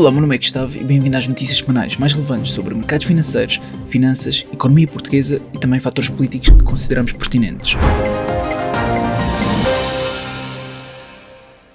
Olá, meu nome é Gustavo e bem-vindo às notícias semanais mais relevantes sobre mercados financeiros, finanças, economia portuguesa e também fatores políticos que consideramos pertinentes.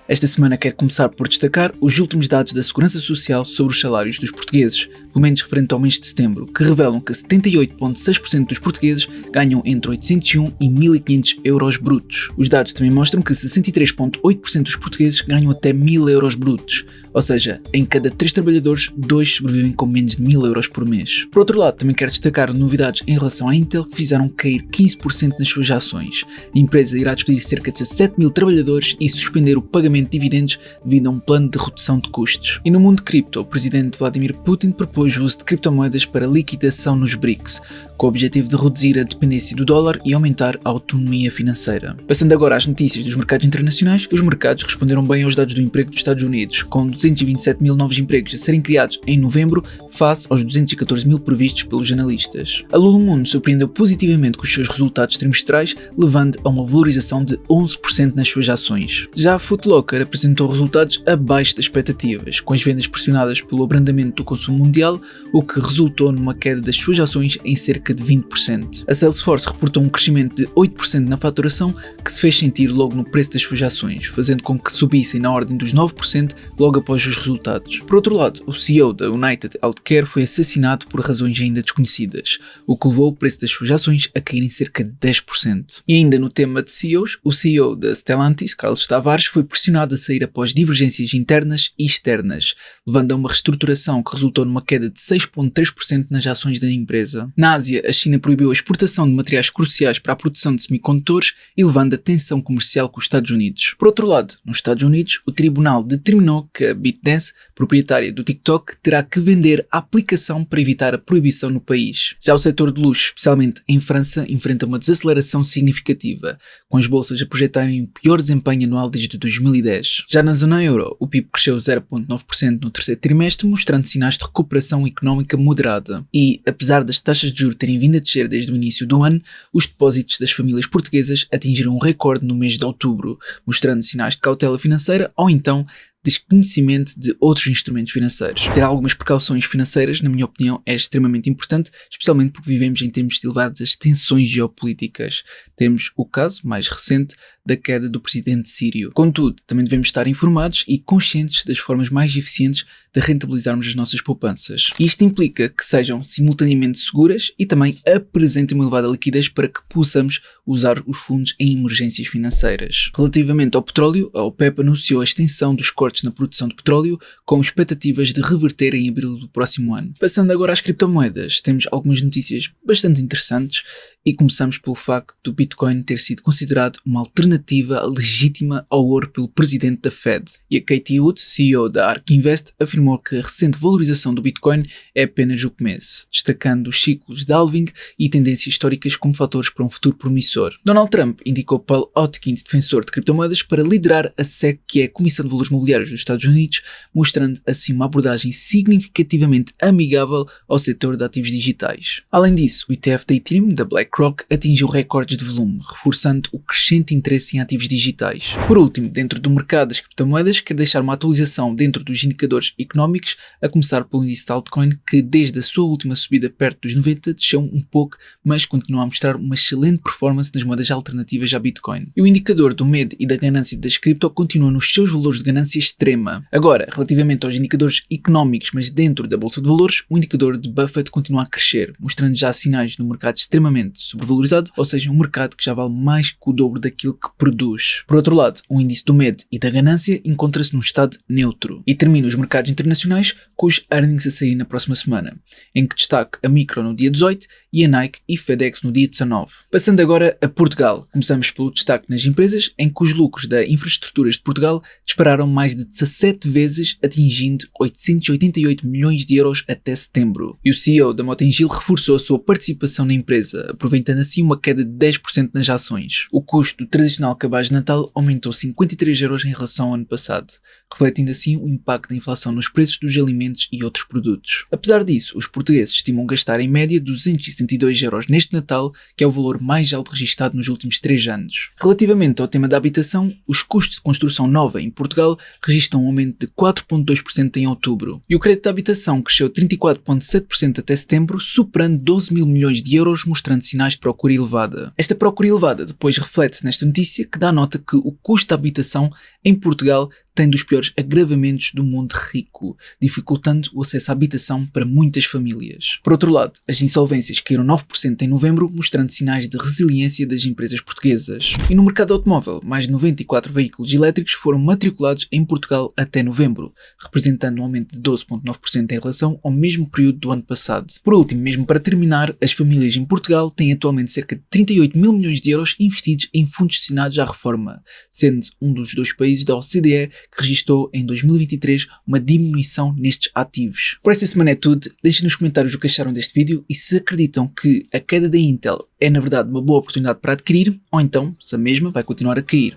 Esta semana quero começar por destacar os últimos dados da Segurança Social sobre os salários dos portugueses, pelo menos referente ao mês de setembro, que revelam que 78,6% dos portugueses ganham entre 801 e 1.500 euros brutos. Os dados também mostram que 63,8% dos portugueses ganham até 1.000 euros brutos, ou seja, em cada 3 trabalhadores, 2 sobrevivem com menos de 1.000 euros por mês. Por outro lado, também quero destacar novidades em relação à Intel que fizeram cair 15% nas suas ações. A empresa irá despedir cerca de 17 mil trabalhadores e suspender o pagamento de dividendos devido a um plano de redução de custos. E no mundo de cripto, o presidente Vladimir Putin propôs o uso de criptomoedas para liquidação nos BRICS, com o objetivo de reduzir a dependência do dólar e aumentar a autonomia financeira. Passando agora às notícias dos mercados internacionais, os mercados responderam bem aos dados do emprego dos Estados Unidos, com 227 mil novos empregos a serem criados em novembro, face aos 214 mil previstos pelos analistas. A Lululemon surpreendeu positivamente com os seus resultados trimestrais, levando a uma valorização de 11% nas suas ações. Já a Foot Locker apresentou resultados abaixo das expectativas, com as vendas pressionadas pelo abrandamento do consumo mundial, o que resultou numa queda das suas ações em cerca de 20%. A Salesforce reportou um crescimento de 8% na faturação, que se fez sentir logo no preço das suas ações, fazendo com que subissem na ordem dos 9% logo após os resultados. Por outro lado, o CEO da United Healthcare foi assassinado por razões ainda desconhecidas, o que levou o preço das suas ações a cair em cerca de 10%. E ainda no tema de CEOs, o CEO da Stellantis, Carlos Tavares, foi pressionado a sair após divergências internas e externas, levando a uma reestruturação que resultou numa queda de 6,3% nas ações da empresa. Na Ásia, a China proibiu a exportação de materiais cruciais para a produção de semicondutores e levando a tensão comercial com os Estados Unidos. Por outro lado, nos Estados Unidos, o tribunal determinou que a ByteDance, proprietária do TikTok, terá que vender a aplicação para evitar a proibição no país. Já o setor de luxo, especialmente em França, enfrenta uma desaceleração significativa, com as bolsas a projetarem o pior desempenho anual desde 2010. Já na zona euro, o PIB cresceu 0,9% no terceiro trimestre, mostrando sinais de recuperação económica moderada. E, apesar das taxas de juros terem vindo a descer desde o início do ano, os depósitos das famílias portuguesas atingiram um recorde no mês de outubro, mostrando sinais de cautela financeira ou então desconhecimento de outros instrumentos financeiros. Ter algumas precauções financeiras, na minha opinião, é extremamente importante, especialmente porque vivemos em tempos de elevadas tensões geopolíticas. Temos o caso mais recente da queda do presidente sírio. Contudo, também devemos estar informados e conscientes das formas mais eficientes de rentabilizarmos as nossas poupanças. Isto implica que sejam simultaneamente seguras e também apresentem uma elevada liquidez para que possamos usar os fundos em emergências financeiras. Relativamente ao petróleo, a OPEP anunciou a extensão dos cortes na produção de petróleo, com expectativas de reverter em abril do próximo ano. Passando agora às criptomoedas, temos algumas notícias bastante interessantes e começamos pelo facto do Bitcoin ter sido considerado uma alternativa legítima ao ouro pelo presidente da Fed. E a Katie Wood, CEO da ARK Invest, afirmou que a recente valorização do Bitcoin é apenas o começo, destacando os ciclos de halving e tendências históricas como fatores para um futuro promissor. Donald Trump indicou Paul Hawkins, defensor de criptomoedas, para liderar a SEC, que é a Comissão de Valores Mobiliários dos Estados Unidos, mostrando assim uma abordagem significativamente amigável ao setor de ativos digitais. Além disso, o ETF da Ethereum, da BlackRock, atingiu recordes de volume, reforçando o crescente interesse em ativos digitais. Por último, dentro do mercado das criptomoedas, quero deixar uma atualização dentro dos indicadores económicos, a começar pelo índice de altcoin, que desde a sua última subida perto dos 90 desceu um pouco, mas continua a mostrar uma excelente performance nas moedas alternativas à Bitcoin. E o indicador do medo e da ganância das cripto continua nos seus valores de ganância extrema. Agora, relativamente aos indicadores económicos, mas dentro da Bolsa de Valores, o indicador de Buffett continua a crescer, mostrando já sinais de um mercado extremamente sobrevalorizado, ou seja, um mercado que já vale mais que o dobro daquilo que produz. Por outro lado, o índice do medo e da ganância encontra-se num estado neutro. E termina os mercados internacionais com os earnings a sair na próxima semana, em que destaque a Micro no dia 18 e a Nike e FedEx no dia 19. Passando agora a Portugal, começamos pelo destaque nas empresas, em que os lucros da Infraestruturas de Portugal dispararam mais de 17 vezes, atingindo 888 milhões de euros até setembro. E o CEO da Mota-Engil reforçou a sua participação na empresa, aproveitando assim uma queda de 10% nas ações. O custo do tradicional nacional cabaz de Natal aumentou 53€ em relação ao ano passado, refletindo assim o impacto da inflação nos preços dos alimentos e outros produtos. Apesar disso, os portugueses estimam gastar em média 272€ neste Natal, que é o valor mais alto registado nos últimos 3 anos. Relativamente ao tema da habitação, os custos de construção nova em Portugal registram um aumento de 4,2% em outubro, e o crédito de habitação cresceu 34,7% até setembro, superando 12 mil milhões de euros, mostrando sinais de procura elevada. Esta procura elevada depois reflete-se nesta notícia, que dá nota que o custo da habitação em Portugal tem dos piores agravamentos do mundo rico, dificultando o acesso à habitação para muitas famílias. Por outro lado, as insolvências caíram 9% em novembro, mostrando sinais de resiliência das empresas portuguesas. E no mercado automóvel, mais de 94 veículos elétricos foram matriculados em Portugal até novembro, representando um aumento de 12,9% em relação ao mesmo período do ano passado. Por último, mesmo para terminar, as famílias em Portugal têm atualmente cerca de 38 mil milhões de euros investidos em fundos destinados à reforma, sendo um dos 2 países da OCDE que registrou em 2023 uma diminuição nestes ativos. Por esta semana é tudo. Deixem nos comentários o que acharam deste vídeo e se acreditam que a queda da Intel é na verdade uma boa oportunidade para adquirir, ou então se a mesma vai continuar a cair.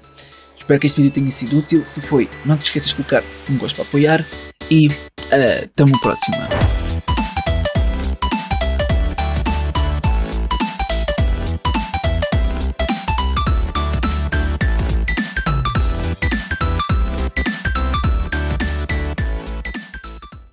Espero que este vídeo tenha sido útil. Se foi, não te esqueças de colocar um gosto para apoiar e até uma próxima.